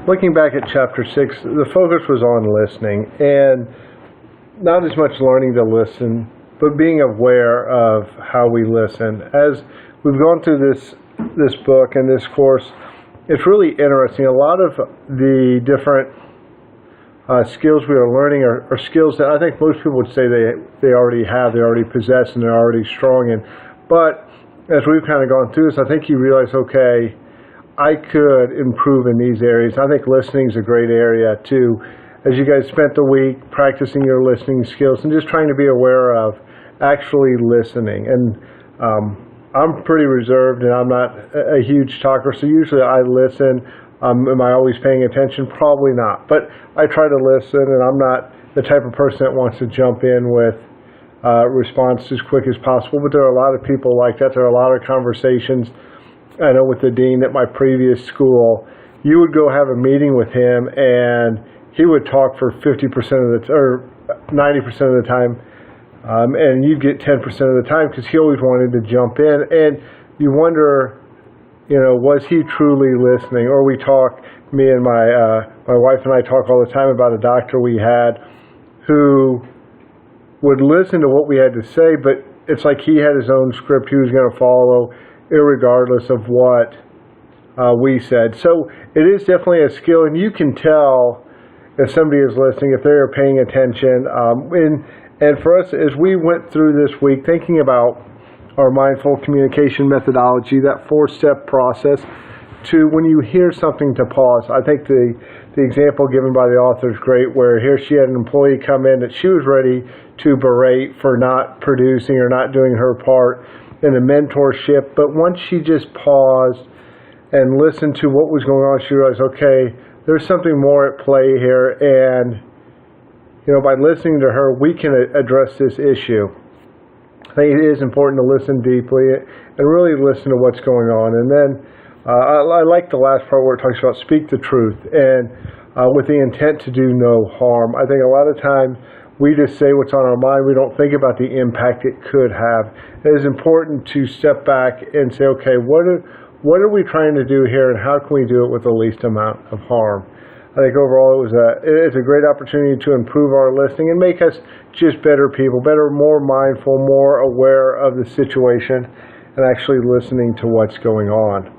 looking back at chapter 6, the focus was on listening, and not as much learning to listen, but being aware of how we listen. As we've gone through this book and this course, it's really interesting. A lot of the different skills we are learning are skills that I think most people would say they already have, they already possess, and they're already strong in. But as we've kind of gone through this, I think you realize, okay, I could improve in these areas. I think listening is a great area too. As you guys spent the week practicing your listening skills and just trying to be aware of actually listening. And I'm pretty reserved and I'm not a huge talker, so usually I listen. Am I always paying attention? Probably not. But I try to listen, and I'm not the type of person that wants to jump in with response as quick as possible. But there are a lot of people like that. There are a lot of conversations. I know with the dean at my previous school, you would go have a meeting with him and he would talk for 50% of or 90% of the time, and you'd get 10% of the time because he always wanted to jump in. And you wonder, was he truly listening? Or we talk, me and my wife and I talk all the time about a doctor we had who would listen to what we had to say, but it's like he had his own script he was going to follow, irregardless of what we said. So it is definitely a skill, and you can tell if somebody is listening, if they are paying attention. And for us, as we went through this week, thinking about our mindful communication methodology, that 4-step process, to when you hear something to pause. I think the example given by the author is great, where here she had an employee come in that she was ready to berate for not producing or not doing her part in a mentorship, but once she just paused and listened to what was going on, she realized, okay, there's something more at play here, and by listening to her, we can address this issue. I think it is important to listen deeply and really listen to what's going on. And then I like the last part where it talks about speak the truth and with the intent to do no harm. I think a lot of times we just say what's on our mind. We don't think about the impact it could have. It is important to step back and say, okay, what are we trying to do here, and how can we do it with the least amount of harm? I think overall it's a great opportunity to improve our listening and make us just better people, more mindful, more aware of the situation, and actually listening to what's going on.